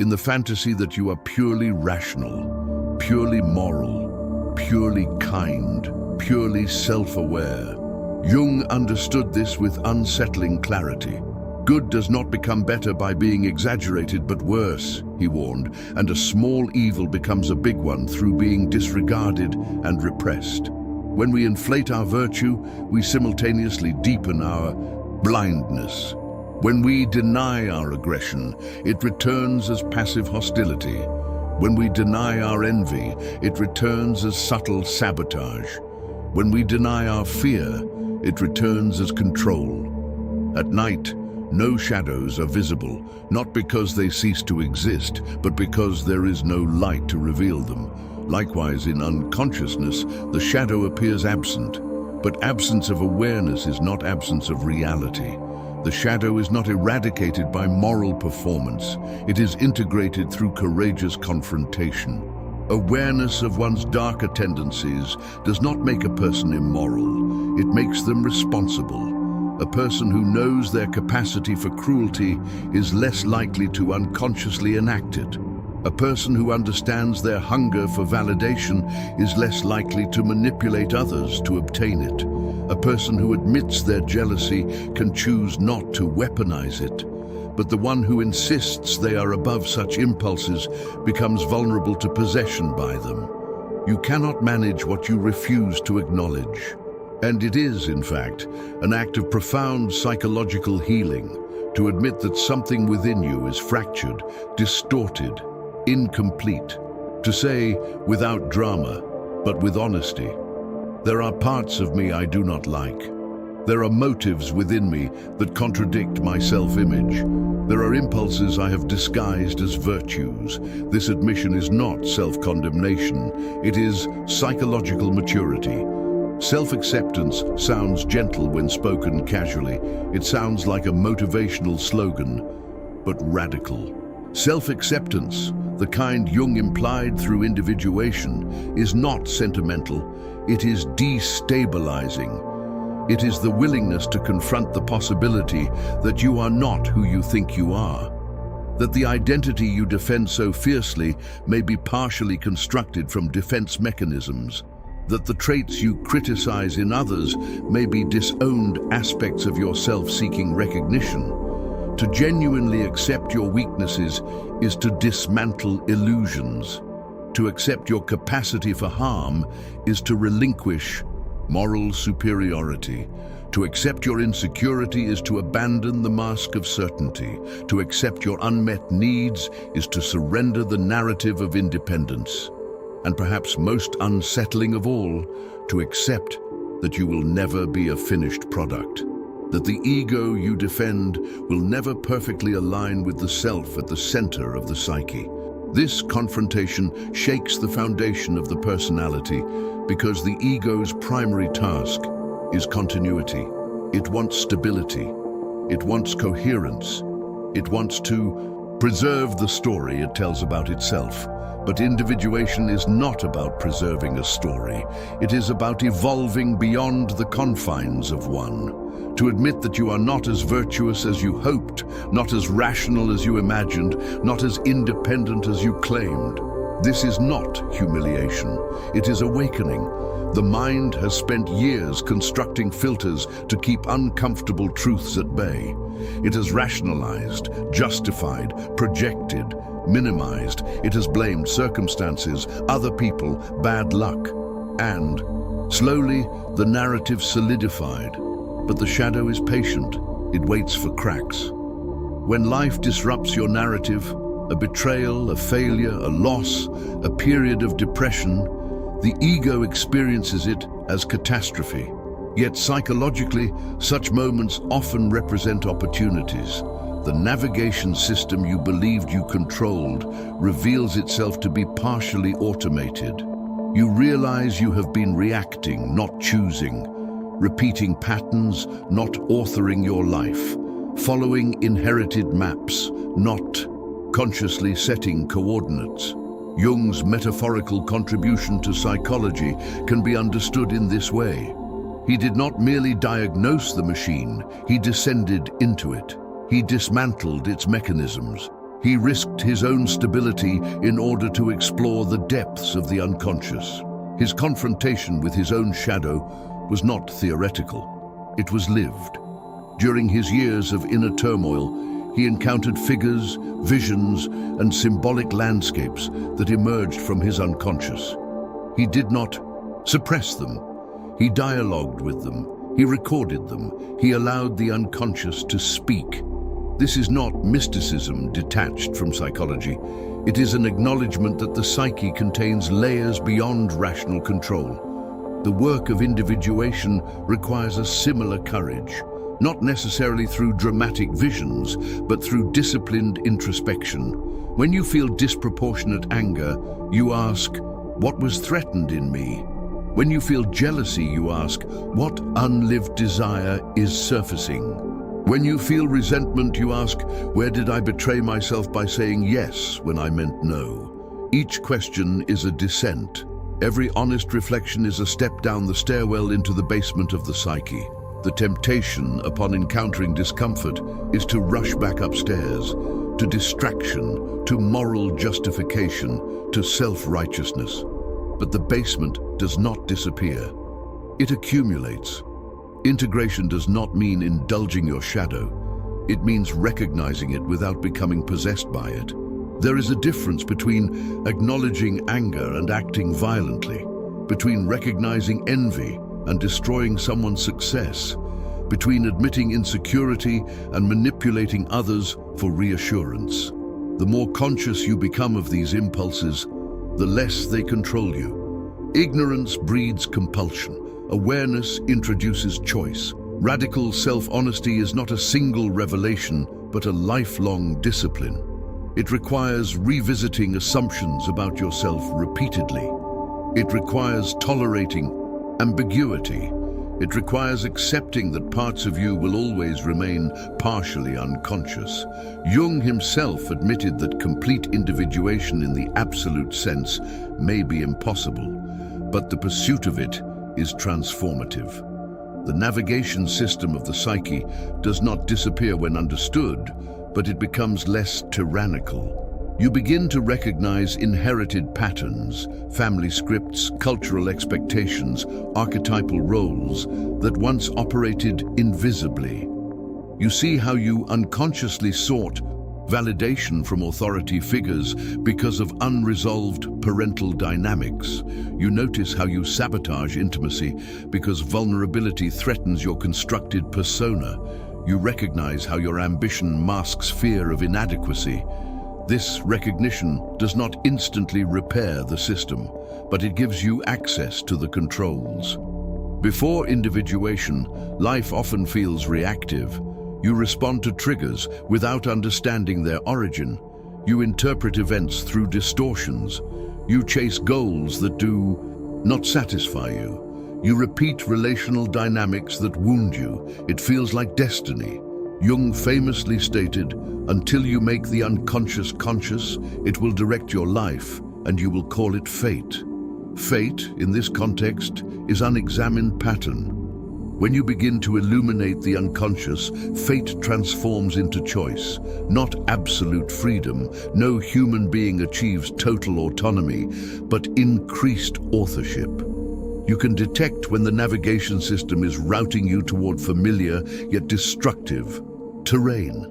in the fantasy that you are purely rational, purely moral, purely kind, purely self-aware. Jung understood this with unsettling clarity. Good does not become better by being exaggerated, but worse, he warned, and a small evil becomes a big one through being disregarded and repressed. When we inflate our virtue, we simultaneously deepen our blindness. When we deny our aggression, it returns as passive hostility. When we deny our envy, it returns as subtle sabotage. When we deny our fear, it returns as control. At night, no shadows are visible, not because they cease to exist, but because there is no light to reveal them. Likewise, in unconsciousness, the shadow appears absent, but absence of awareness is not absence of reality. The shadow is not eradicated by moral performance. It is integrated through courageous confrontation. Awareness of one's darker tendencies does not make a person immoral. It makes them responsible. A person who knows their capacity for cruelty is less likely to unconsciously enact it. A person who understands their hunger for validation is less likely to manipulate others to obtain it. A person who admits their jealousy can choose not to weaponize it. But the one who insists they are above such impulses becomes vulnerable to possession by them. You cannot manage what you refuse to acknowledge. And it is, in fact, an act of profound psychological healing to admit that something within you is fractured, distorted, incomplete. To say, without drama, but with honesty, there are parts of me I do not like. There are motives within me that contradict my self-image. There are impulses I have disguised as virtues. This admission is not self-condemnation. It is psychological maturity. Self-acceptance sounds gentle when spoken casually. It sounds like a motivational slogan, but radical. Self-acceptance, the kind Jung implied through individuation, is not sentimental. It is destabilizing. It is the willingness to confront the possibility that you are not who you think you are, that the identity you defend so fiercely may be partially constructed from defense mechanisms, that the traits you criticize in others may be disowned aspects of yourself seeking recognition. To genuinely accept your weaknesses is to dismantle illusions. To accept your capacity for harm is to relinquish moral superiority. To accept your insecurity is to abandon the mask of certainty. To accept your unmet needs is to surrender the narrative of independence. And perhaps most unsettling of all, to accept that you will never be a finished product. That the ego you defend will never perfectly align with the self at the center of the psyche. This confrontation shakes the foundation of the personality because the ego's primary task is continuity. It wants stability. It wants coherence. It wants to preserve the story it tells about itself. But individuation is not about preserving a story. It is about evolving beyond the confines of one. To admit that you are not as virtuous as you hoped, not as rational as you imagined, not as independent as you claimed. This is not humiliation. It is awakening. The mind has spent years constructing filters to keep uncomfortable truths at bay. It has rationalized, justified, projected, minimized. It has blamed circumstances, other people, bad luck. And slowly, the narrative solidified. But the shadow is patient. It waits for cracks. When life disrupts your narrative, a betrayal, a failure, a loss, a period of depression, the ego experiences it as catastrophe. Yet psychologically, such moments often represent opportunities. The navigation system you believed you controlled reveals itself to be partially automated. You realize you have been reacting, not choosing, repeating patterns, not authoring your life, following inherited maps, not consciously setting coordinates. Jung's metaphorical contribution to psychology can be understood in this way. He did not merely diagnose the machine, he descended into it. He dismantled its mechanisms. He risked his own stability in order to explore the depths of the unconscious. His confrontation with his own shadow was not theoretical. It was lived. During his years of inner turmoil, he encountered figures, visions, and symbolic landscapes that emerged from his unconscious. He did not suppress them. He dialogued with them. He recorded them. He allowed the unconscious to speak. This is not mysticism detached from psychology. It is an acknowledgement that the psyche contains layers beyond rational control. The work of individuation requires a similar courage, not necessarily through dramatic visions, but through disciplined introspection. When you feel disproportionate anger, you ask, "What was threatened in me?" When you feel jealousy, you ask, "What unlived desire is surfacing?" When you feel resentment, you ask, "Where did I betray myself by saying yes when I meant no?" Each question is a descent. Every honest reflection is a step down the stairwell into the basement of the psyche. The temptation, upon encountering discomfort, is to rush back upstairs, to distraction, to moral justification, to self-righteousness. But the basement does not disappear. It accumulates. Integration does not mean indulging your shadow. It means recognizing it without becoming possessed by it. There is a difference between acknowledging anger and acting violently, between recognizing envy and destroying someone's success, between admitting insecurity and manipulating others for reassurance. The more conscious you become of these impulses, the less they control you. Ignorance breeds compulsion. Awareness introduces choice. Radical self-honesty is not a single revelation, but a lifelong discipline. It requires revisiting assumptions about yourself repeatedly. It requires tolerating ambiguity. It requires accepting that parts of you will always remain partially unconscious. Jung himself admitted that complete individuation in the absolute sense may be impossible, but the pursuit of it is transformative. The navigation system of the psyche does not disappear when understood, but it becomes less tyrannical. You begin to recognize inherited patterns, family scripts, cultural expectations, archetypal roles that once operated invisibly. You see how you unconsciously sought validation from authority figures because of unresolved parental dynamics. You notice how you sabotage intimacy because vulnerability threatens your constructed persona. You recognize how your ambition masks fear of inadequacy. This recognition does not instantly repair the system, but it gives you access to the controls. Before individuation, life often feels reactive. You respond to triggers without understanding their origin. You interpret events through distortions. You chase goals that do not satisfy you. You repeat relational dynamics that wound you. It feels like destiny. Jung famously stated, "Until you make the unconscious conscious, it will direct your life, and you will call it fate." Fate, in this context, is unexamined pattern. When you begin to illuminate the unconscious, fate transforms into choice, not absolute freedom. No human being achieves total autonomy, but increased authorship. You can detect when the navigation system is routing you toward familiar yet destructive terrain.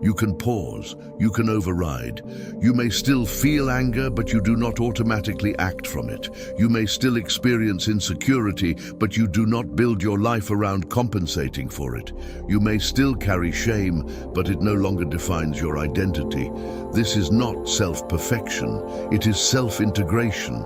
You can pause, you can override. You may still feel anger, but you do not automatically act from it. You may still experience insecurity, but you do not build your life around compensating for it. You may still carry shame, but it no longer defines your identity. This is not self-perfection, it is self-integration.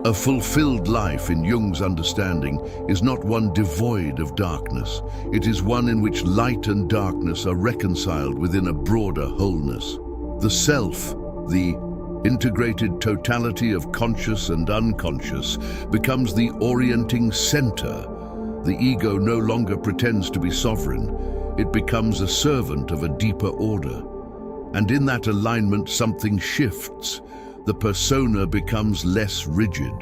A fulfilled life, in Jung's understanding, is not one devoid of darkness. It is one in which light and darkness are reconciled within a broader wholeness. The self, the integrated totality of conscious and unconscious, becomes the orienting center. The ego no longer pretends to be sovereign. It becomes a servant of a deeper order. And in that alignment, something shifts. The persona becomes less rigid.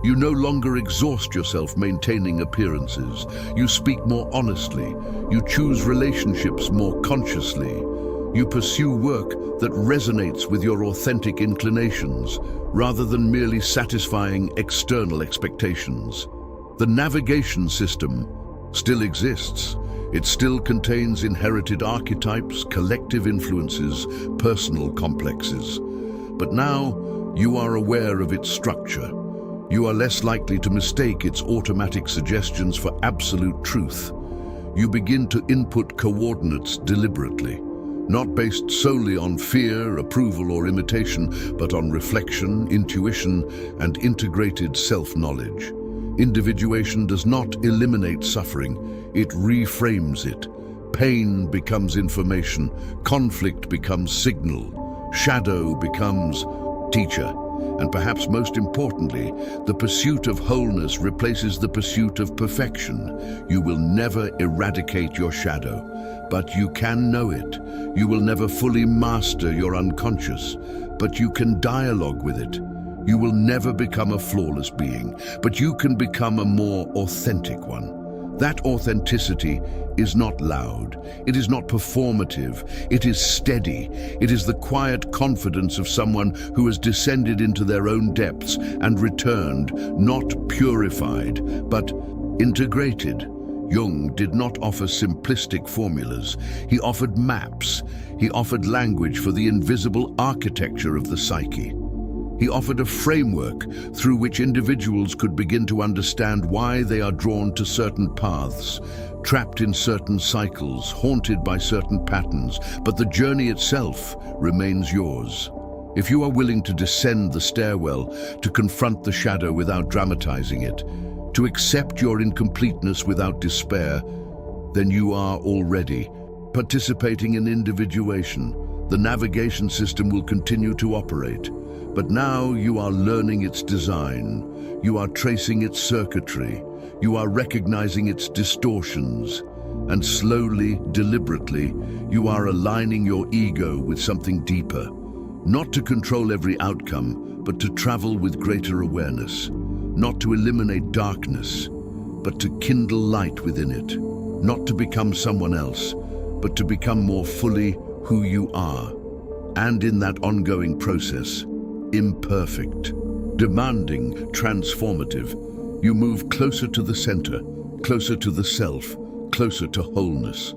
You no longer exhaust yourself maintaining appearances. You speak more honestly. You choose relationships more consciously. You pursue work that resonates with your authentic inclinations, rather than merely satisfying external expectations. The navigation system still exists. It still contains inherited archetypes, collective influences, personal complexes. But now you are aware of its structure. You are less likely to mistake its automatic suggestions for absolute truth. You begin to input coordinates deliberately, not based solely on fear, approval, or imitation, but on reflection, intuition, and integrated self-knowledge. Individuation does not eliminate suffering, it reframes it. Pain becomes information, conflict becomes signal, shadow becomes teacher. And perhaps most importantly, the pursuit of wholeness replaces the pursuit of perfection. You will never eradicate your shadow, but you can know it. You will never fully master your unconscious, but you can dialogue with it. You will never become a flawless being, but you can become a more authentic one. That authenticity is not loud, it is not performative, it is steady. It is the quiet confidence of someone who has descended into their own depths and returned, not purified, but integrated. Jung did not offer simplistic formulas. He offered maps. He offered language for the invisible architecture of the psyche. He offered a framework through which individuals could begin to understand why they are drawn to certain paths, trapped in certain cycles, haunted by certain patterns, but the journey itself remains yours. If you are willing to descend the stairwell, to confront the shadow without dramatizing it, to accept your incompleteness without despair, then you are already participating in individuation. The navigation system will continue to operate. But now you are learning its design, you are tracing its circuitry, you are recognizing its distortions, and slowly, deliberately, you are aligning your ego with something deeper, not to control every outcome, but to travel with greater awareness, not to eliminate darkness, but to kindle light within it, not to become someone else, but to become more fully who you are. And in that ongoing process, imperfect, demanding, transformative, you move closer to the center, closer to the self, closer to wholeness.